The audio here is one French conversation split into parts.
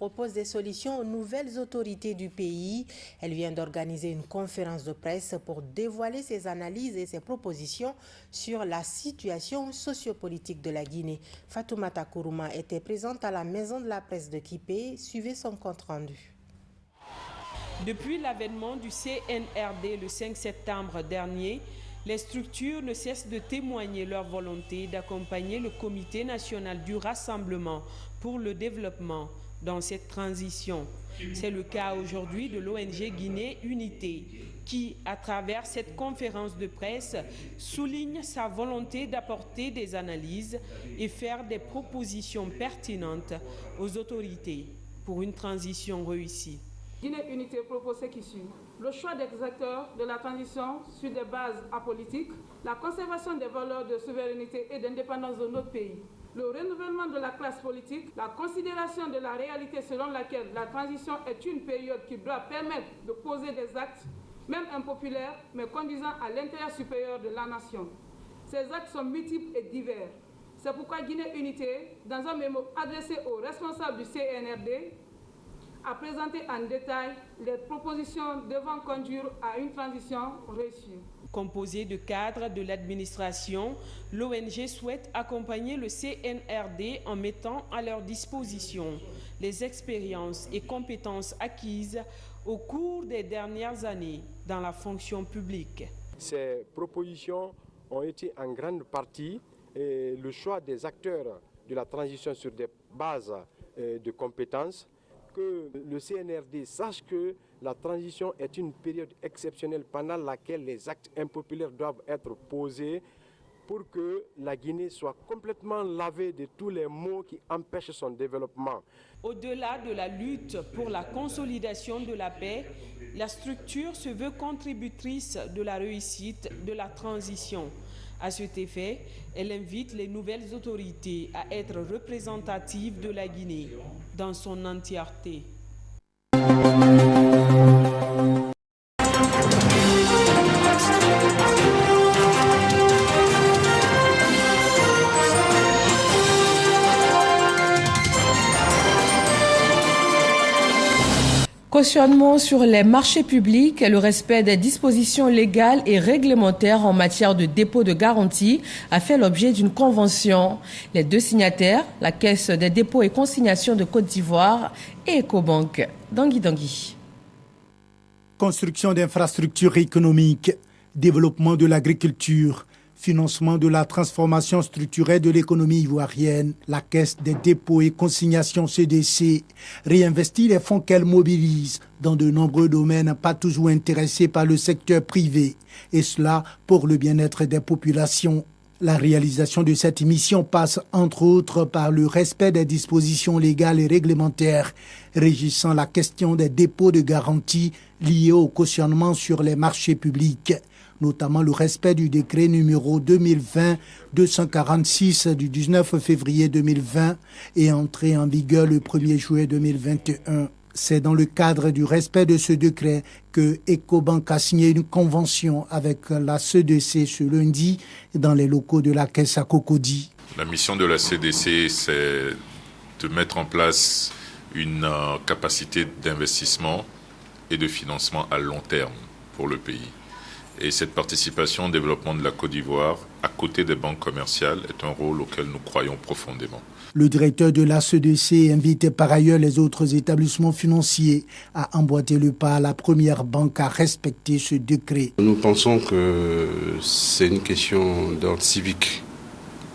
propose des solutions aux nouvelles autorités du pays. Elle vient d'organiser une conférence de presse pour dévoiler ses analyses et ses propositions sur la situation sociopolitique de la Guinée. Fatoumata Kourouma était présente à la maison de la presse de Kipé. Suivez son compte-rendu. Depuis l'avènement du CNRD le 5 septembre dernier, les structures ne cessent de témoigner leur volonté d'accompagner le Comité national du rassemblement pour le développement dans cette transition. C'est le cas aujourd'hui de l'ONG Guinée Unité qui, à travers cette conférence de presse, souligne sa volonté d'apporter des analyses et faire des propositions pertinentes aux autorités pour une transition réussie. Guinée Unité propose ce qui suit. Le choix des acteurs de la transition sur des bases apolitiques, la conservation des valeurs de souveraineté et d'indépendance de notre pays, le renouvellement de la classe politique, la considération de la réalité selon laquelle la transition est une période qui doit permettre de poser des actes, même impopulaires, mais conduisant à l'intérêt supérieur de la nation. Ces actes sont multiples et divers. C'est pourquoi Guinée Unité, dans un mémo adressé aux responsables du CNRD, a présenté en détail les propositions devant conduire à une transition réussie. Composée de cadres de l'administration, l'ONG souhaite accompagner le CNRD en mettant à leur disposition les expériences et compétences acquises au cours des dernières années dans la fonction publique. Ces propositions ont été en grande partie le choix des acteurs de la transition sur des bases de compétences, que le CNRD sache que la transition est une période exceptionnelle pendant laquelle les actes impopulaires doivent être posés pour que la Guinée soit complètement lavée de tous les maux qui empêchent son développement. Au-delà de la lutte pour la consolidation de la paix, la structure se veut contributrice de la réussite de la transition. À cet effet, elle invite les nouvelles autorités à être représentatives de la Guinée dans son entièreté. Cautionnement sur les marchés publics, le respect des dispositions légales et réglementaires en matière de dépôt de garantie a fait l'objet d'une convention. Les deux signataires, la Caisse des dépôts et consignations de Côte d'Ivoire et Ecobank. Dangui. Construction d'infrastructures économiques, développement de l'agriculture, financement de la transformation structurelle de l'économie ivoirienne, la Caisse des dépôts et consignations CDC réinvestit les fonds qu'elle mobilise dans de nombreux domaines pas toujours intéressés par le secteur privé, et cela pour le bien-être des populations. La réalisation de cette mission passe entre autres par le respect des dispositions légales et réglementaires régissant la question des dépôts de garantie liés au cautionnement sur les marchés publics, notamment le respect du décret numéro 2020-246 du 19 février 2020 et entré en vigueur le 1er juillet 2021. C'est dans le cadre du respect de ce décret que Ecobank a signé une convention avec la CDC ce lundi dans les locaux de la Caisse à Cocody. La mission de la CDC, c'est de mettre en place une capacité d'investissement et de financement à long terme pour le pays. Et cette participation au développement de la Côte d'Ivoire, à côté des banques commerciales, est un rôle auquel nous croyons profondément. Le directeur de la CDC invite par ailleurs les autres établissements financiers à emboîter le pas à la première banque à respecter ce décret. Nous pensons que c'est une question d'ordre civique,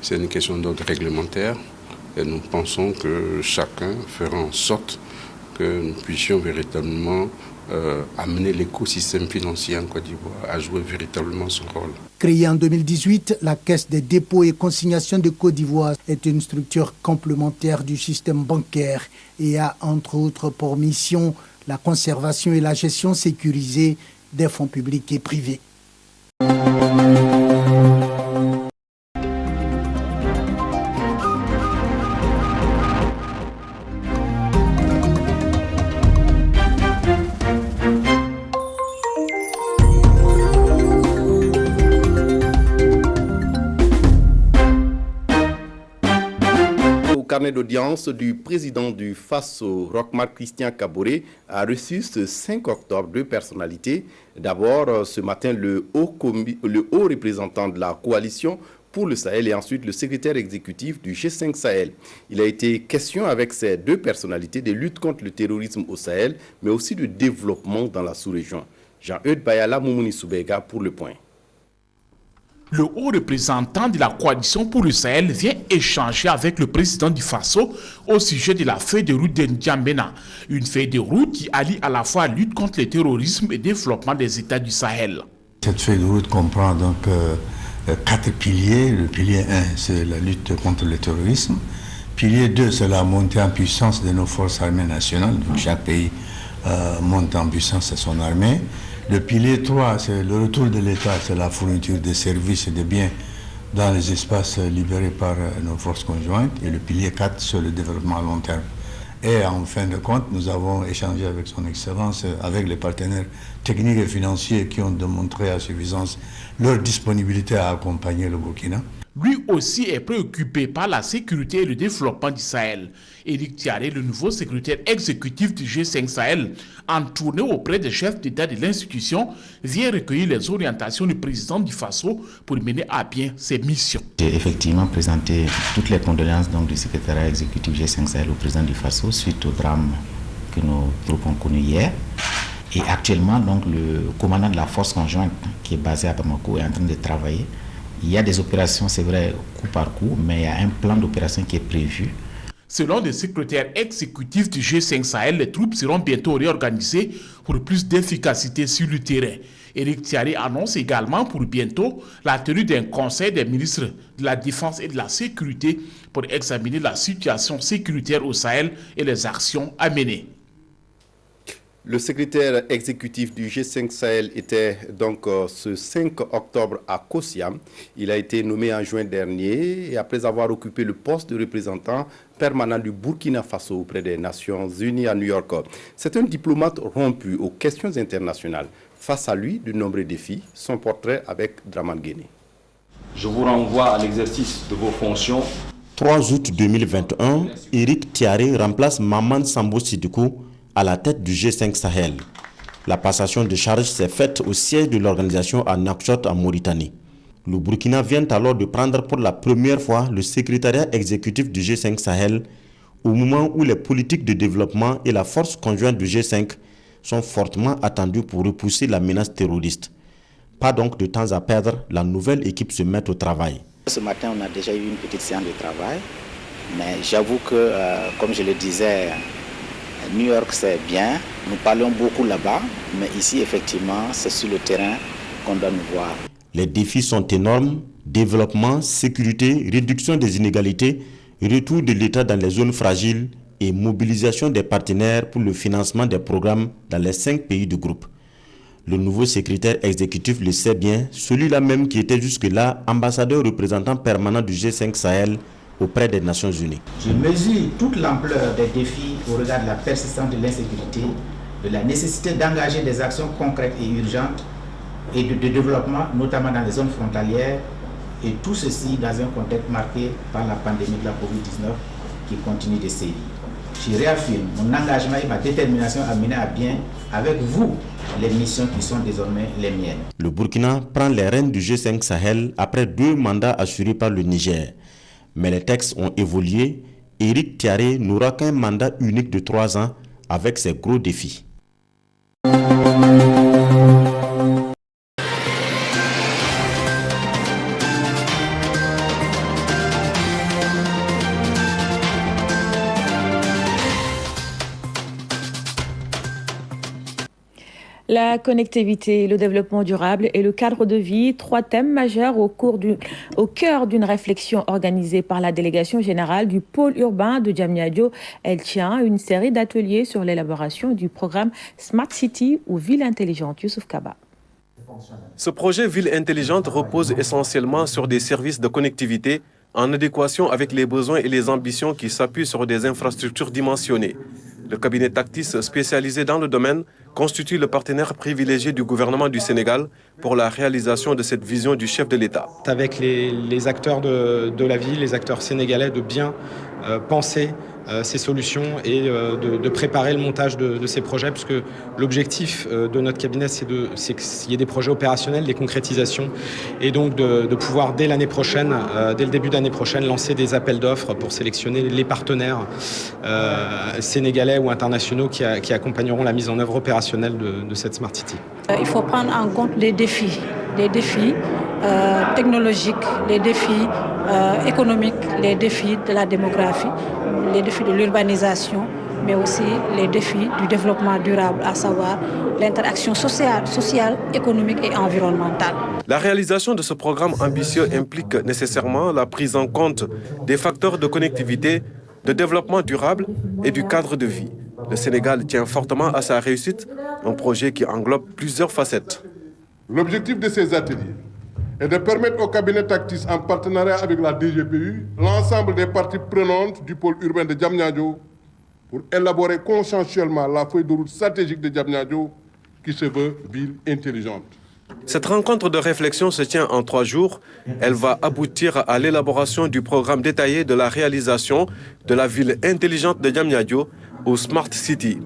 c'est une question d'ordre réglementaire. Et nous pensons que chacun fera en sorte que nous puissions véritablement amener l'écosystème financier en Côte d'Ivoire à jouer véritablement son rôle. Créée en 2018, la Caisse des dépôts et consignations de Côte d'Ivoire est une structure complémentaire du système bancaire et a entre autres pour mission la conservation et la gestion sécurisée des fonds publics et privés. carnet d'audience du président du Faso, Roch-Marc Christian Kaboré, a reçu ce 5 octobre 2 personnalités. D'abord, ce matin, le haut représentant de la coalition pour le Sahel et ensuite le secrétaire exécutif du G5 Sahel. Il a été question avec ces 2 personnalités de lutte contre le terrorisme au Sahel, mais aussi de développement dans la sous-région. Jean-Eudes Bayala Moumouni Soubega pour Le Point. Le haut représentant de la coalition pour le Sahel vient échanger avec le président du Faso au sujet de la feuille de route de N'Djamena. Une feuille de route qui allie à la fois lutte contre le terrorisme et développement des États du Sahel. Cette feuille de route comprend donc 4 piliers. Le pilier 1, c'est la lutte contre le terrorisme. Pilier 2, c'est la montée en puissance de nos forces armées nationales. Donc chaque pays monte en puissance de son armée. Le pilier 3, c'est le retour de l'État, c'est la fourniture de services et de biens dans les espaces libérés par nos forces conjointes. Et le pilier 4, c'est le développement à long terme. Et en fin de compte, nous avons échangé avec son Excellence, avec les partenaires techniques et financiers qui ont démontré à suffisance leur disponibilité à accompagner le Burkina. Lui aussi est préoccupé par la sécurité et le développement du Sahel. Éric Thiaré, le nouveau secrétaire exécutif du G5 Sahel, en tournée auprès des chefs d'État de l'institution, vient recueillir les orientations du président du Faso pour mener à bien ses missions. J'ai effectivement présenté toutes les condoléances du secrétariat exécutif G5 Sahel au président du Faso suite au drame que nos troupes ont connu hier. Et actuellement, le commandant de la force conjointe qui est basé à Bamako est en train de travailler. Il y a des opérations, c'est vrai, coup par coup, mais il y a un plan d'opération qui est prévu. Selon le secrétaire exécutif du G5 Sahel, les troupes seront bientôt réorganisées pour plus d'efficacité sur le terrain. Éric Thiaré annonce également pour bientôt la tenue d'un conseil des ministres de la Défense et de la Sécurité pour examiner la situation sécuritaire au Sahel et les actions à mener. Le secrétaire exécutif du G5 Sahel était donc ce 5 octobre à Kosiam. Il a été nommé en juin dernier et après avoir occupé le poste de représentant permanent du Burkina Faso auprès des Nations Unies à New York. C'est un diplomate rompu aux questions internationales. Face à lui, de nombreux défis. Son portrait avec Draman Guéné. Je vous renvoie à l'exercice de vos fonctions. 3 août 2021, Éric Thiaré remplace Maman Sambo Sidiko à la tête du G5 Sahel. La passation de charge s'est faite au siège de l'organisation à Nouakchott en Mauritanie. Le Burkina vient alors de prendre pour la première fois le secrétariat exécutif du G5 Sahel au moment où les politiques de développement et la force conjointe du G5 sont fortement attendues pour repousser la menace terroriste. Pas donc de temps à perdre, la nouvelle équipe se met au travail. Ce matin, on a déjà eu une petite séance de travail, mais j'avoue que, comme je le disais, New York, c'est bien. Nous parlons beaucoup là-bas, mais ici, effectivement, c'est sur le terrain qu'on doit nous voir. Les défis sont énormes. Développement, sécurité, réduction des inégalités, retour de l'État dans les zones fragiles et mobilisation des partenaires pour le financement des programmes dans les 5 pays du groupe. Le nouveau secrétaire exécutif le sait bien, celui-là même qui était jusque-là ambassadeur représentant permanent du G5 Sahel auprès des Nations Unies. Je mesure toute l'ampleur des défis au regard de la persistance de l'insécurité, de la nécessité d'engager des actions concrètes et urgentes et de développement, notamment dans les zones frontalières, et tout ceci dans un contexte marqué par la pandémie de la Covid-19 qui continue de sévir. Je réaffirme mon engagement et ma détermination à mener à bien avec vous les missions qui sont désormais les miennes. Le Burkina prend les rênes du G5 Sahel après 2 mandats assurés par le Niger. Mais les textes ont évolué. Éric Thiaré n'aura qu'un mandat unique de 3 ans avec ses gros défis. La connectivité, le développement durable et le cadre de vie, 3 thèmes majeurs au cœur d'une réflexion organisée par la délégation générale du pôle urbain de Diamniadio. Elle tient une série d'ateliers sur l'élaboration du programme Smart City ou Ville Intelligente. Youssouf Kaba. Ce projet Ville Intelligente repose essentiellement sur des services de connectivité en adéquation avec les besoins et les ambitions qui s'appuient sur des infrastructures dimensionnées. Le cabinet Tactis, spécialisé dans le domaine, constitue le partenaire privilégié du gouvernement du Sénégal pour la réalisation de cette vision du chef de l'État. Avec les acteurs de la ville, les acteurs sénégalais, de bien penser ces solutions et de préparer le montage de ces projets, puisque l'objectif de notre cabinet, c'est qu'il y ait des projets opérationnels, des concrétisations, et donc de pouvoir dès l'année prochaine, dès le début d'année prochaine, lancer des appels d'offres pour sélectionner les partenaires sénégalais ou internationaux qui accompagneront la mise en œuvre opérationnelle de cette Smart City. Il faut prendre en compte les défis technologiques, les défis économiques, les défis de la démographie, les défis de l'urbanisation, mais aussi les défis du développement durable, à savoir l'interaction sociale, économique et environnementale. La réalisation de ce programme ambitieux implique nécessairement la prise en compte des facteurs de connectivité, de développement durable et du cadre de vie. Le Sénégal tient fortement à sa réussite, un projet qui englobe plusieurs facettes. L'objectif de ces ateliers est de permettre au cabinet Tactis, en partenariat avec la DGPU, l'ensemble des parties prenantes du pôle urbain de Diamniadio pour élaborer consensuellement la feuille de route stratégique de Diamniadio qui se veut ville intelligente. Cette rencontre de réflexion se tient en 3 jours. Elle va aboutir à l'élaboration du programme détaillé de la réalisation de la ville intelligente de Diamniadio au Smart City.